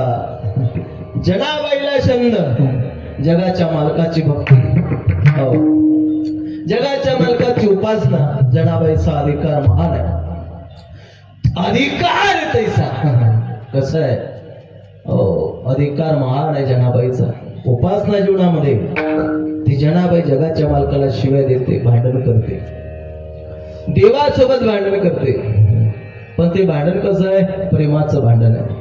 जसा जनाबाईला छंद जगाच्या मालकाची भक्ती, हो जगाच्या मालकाची उपासना, जनाबाईचा अधिकार महान आहे, अधिकार तैसा कसं आहे, हो अधिकार महान आहे जनाबाईचा. उपासना जीवनामध्ये ती जनाबाई जगाच्या मालकाला शिव्या देते, भांडण करते, देवासोबत भांडण करते. पण ते भांडण कसं आहे, प्रेमाचं भांडण आहे.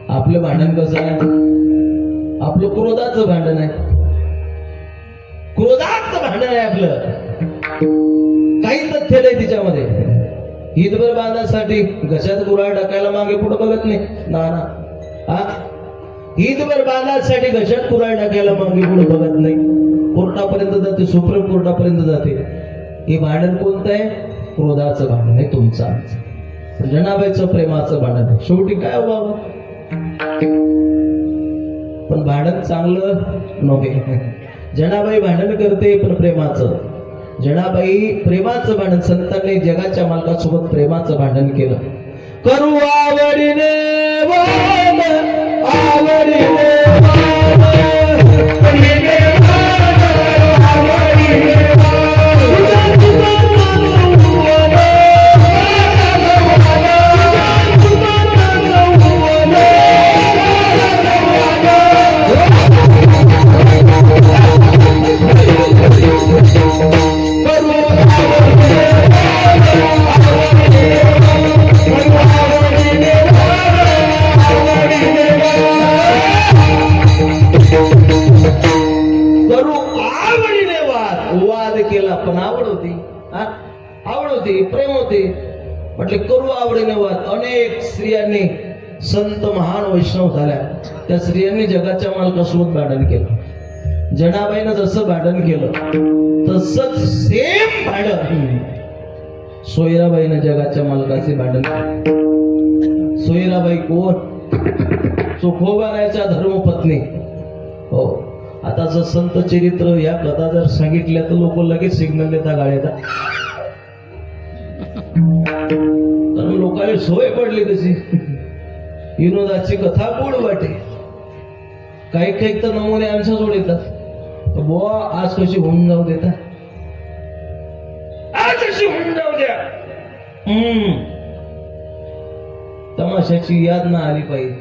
आपलं भांडण कसं आहे, आपलं क्रोधाचं भांडण आहे, क्रोधाचं भांडण आहे आपलं. काही तथ्य नाही तिच्यामध्ये. हितभर बांधासाठी घशात गुराळ टाकायला मागे पुढे बघत नाही ना ना. हितभर बांधासाठी घशात गुराळ टाकायला मागे पुढे बघत नाही. कोर्टापर्यंत जाते, सुप्रीम कोर्टापर्यंत जाते. हे भांडण कोणतं आहे, क्रोधाचं भांडण आहे तुमचं आमचं. जनाबाईचं प्रेमाचं भांडण आहे. शेवटी काय हो बाबा, पण भांडण चांगलं नव्हे. जनाबाई भांडण करते पण प्रेमाचं. जनाबाई प्रेमाचं भांडण, संतांनी जगाच्या मालकासोबत प्रेमाचं भांडण केलं. करू आवडीने वाद, आवडीने प्रेम होते म्हटले करू आवडीने वाद. अनेक स्त्रियांनी संत महान वैष्णव झाल्या, त्या स्त्रियांनी जगाच्या मालकासोबत भांडण केलं. जनाबाईनं जसं भांडण केलं तसंच सेम भांडण सोयराबाईनं जगाच्या मालकाचे भांडण केलं. सोयराबाई कोण, चोखोबाराच्या धर्मपत्नी. हो आता जर संत चरित्र या कथा जर सांगितल्या तर लोक लगेच सिग्नल देता गाड्याचा. कारण लोकांनी सोय पडली तशी. विनोदाची कथा गोड वाटे. काही काही तर नमुने आमच्या जोड येतात. बुवा आज कशी होऊन जाऊ देता, आज कशी होऊन जाऊ द्या. तमाशाची याद ना आली पाहिजे.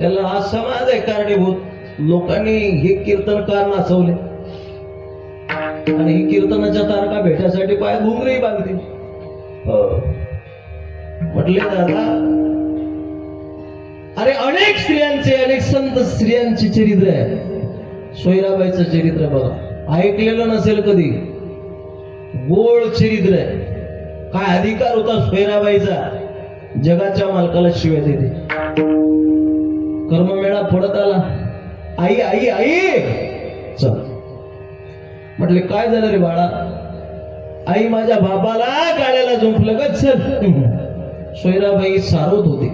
त्याला हा समाज आहे कारणीभूत. लोकांनी हे कीर्तनकार नाचवले आणि ही कीर्तनाच्या तारखा भेटायसाठी पाय घुंगरही बांधते. म्हटले दादा, अरे अनेक स्त्रियांचे, अनेक संत स्त्रियांचे चरित्र आहे. सोयराबाईचं चरित्र बघा, ऐकलेलं नसेल कधी. गोड चरित्र आहे. काय अधिकार होता सोयराबाईचा, जगाच्या मालकाला शिव्या देते. कर्ममेळा फोडत आला, आई आई आई चल. म्हटले काय झालं रे बाळा. आई माझ्या बाबाला गाड्याला झुंपलं ग चल. सोयराबाई सारवत होती.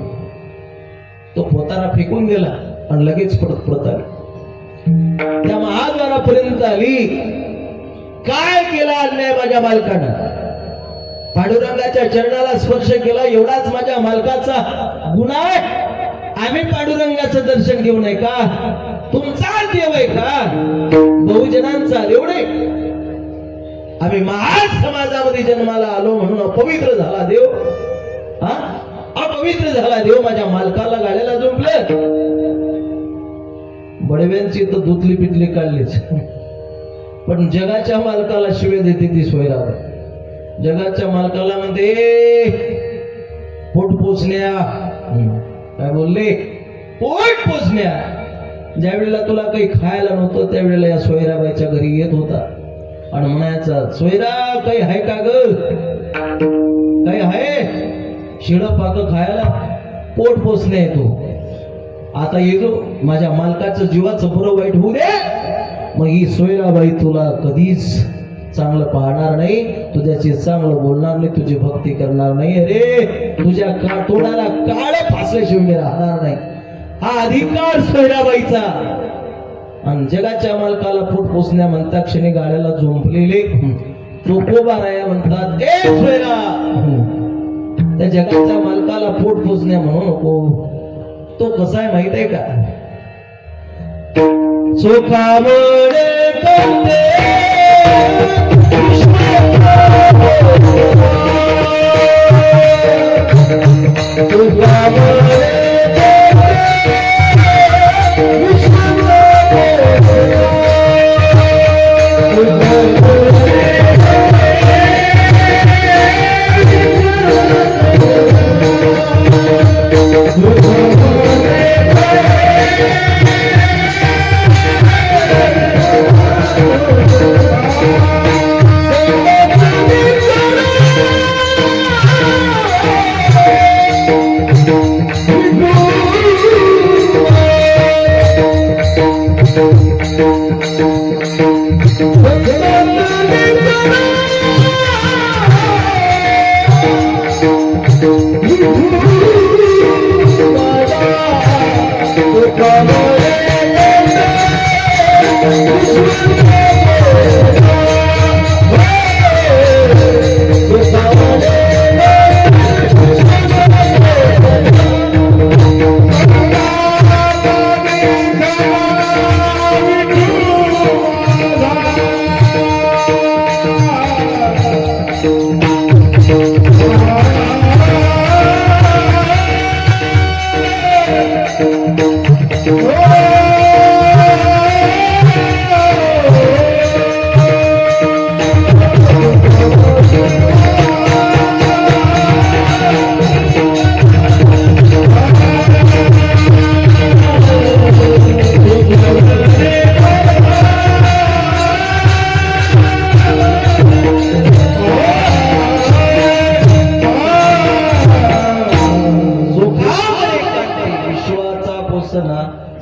तो पोतारा फेकून गेला आणि लगेच परत आली. त्या महाद्वारापर्यंत आली. काय केला अन्याय माझ्या मालकानं. पांडुरंगाच्या चरणाला स्पर्श केला एवढाच माझ्या मालकाचा गुन्हा आहे. आम्ही पांडुरंगाचं दर्शन घेऊ नये का, तुमचा देव आहे का, बहुजनांचा देव नाही. आम्ही महान समाजामध्ये जन्माला आलो म्हणून अपवित्र झाला देव. अपवित्र झाला देव. माझ्या मालकाला गाड्याला झुंपलं. बडव्यांची तर धुतली पिटली काढलीच, पण जगाच्या मालकाला शिवे देते ती सोयराबाई. जगाच्या मालकाला म्हणते पोट पोचण्या. काय बोलले, पोट पोचण्या. ज्या वेळेला तुला काही खायला नव्हतं त्यावेळेला या सोयराबाईच्या घरी येत होता आणि म्हणायचा, सोयरा काही आहे का ग, काही आहे शिळ पाक खायला, पोट पोचणे येतो. आता येतो माझ्या मालकाचं जीवाचं बरं वाईट होऊ दे. मग ही सोयराबाई तुला कधीच चांगलं पाहणार नाही, तुझ्याशी चांगलं बोलणार नाही, तुझी भक्ती करणार नाही. अरे तुझ्या तोंडाला काळ फासल्याशिवाय मी राहणार नाही. हा अधिकार सोयराबाईचा. आणि जगाच्या मालकाला पोट पोचण्या म्हणता क्षणी गाड्याला झोंपलेले चोखोबाराया म्हणतात, ए सोयरा त्या जगाच्या मालकाला पोट पोचण्या म्हणू नको. तो कसा आहे माहित आहे का? सुखामुळे करते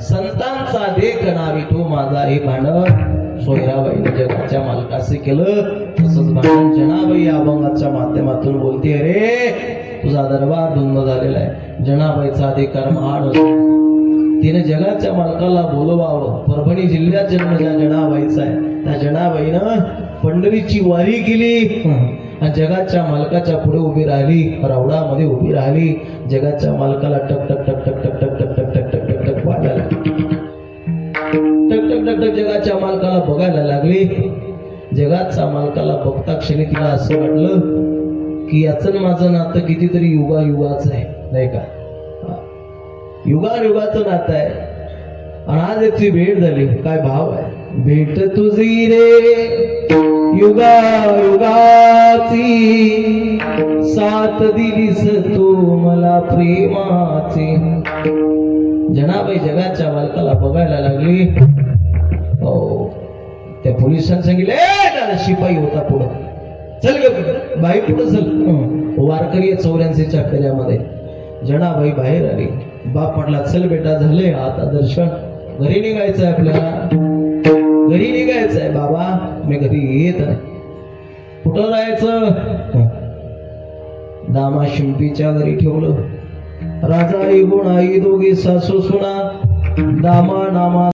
संतांचा देख नावी तो माझा हे भांडण सोयराबाईने जगाच्या मालकासे केलं. तसंच भांडण जनाबाई अभंगाच्या माध्यमातून बोलते, रे तुझा दरबार धुंद झालेला आहे. जनाबाईचा अधिकार महान होता. तिने जगाच्या मालकाला बोलवावं. परभणी जिल्ह्यात जन्म ज्या जनाबाईचा आहे त्या जनाबाईनं पंढरीची वारी केली आणि जगाच्या मालकाच्या पुढे उभी राहिली. रावडामध्ये उभी राहिली. जगाच्या मालकाला टक टक टक टक टक टक टक टक टक टक टक टक वाजायला टक टक टक टक जगाच्या मालकाला बघायला लागली. जगाच्या मालकाला बघता क्षणी तिला असं वाटलं की याचं माझं नातं कितीतरी युगाचं आहे, नाही का? युगाचं नातं आहे. आणि आज याची भेट झाली. काय भाव आहे? भेट तुझी रे युगाची, साथ दिलीस तू मला प्रेमाची. जनाबाई जगाच्या मालकाला बघायला लागली. हो, त्या पोलिसांनी सांगितलं, शिपाई होता पुढं, चल ग बाई पुढं चल. वारकरी 84च्या फेऱ्यामध्ये जनाबाई बाहेर आली. बाप म्हटला, चल बेटा झाले आता दर्शन, घरी निघायचं आहे आपल्याला, घरी निघायचं आहे. बाबा मी घरी येत आहे. कुठं राहायचं? दामा शिंपीच्या घरी ठेवलं. राजा आई गुण आई दोघी सासू सुना. दामा नामा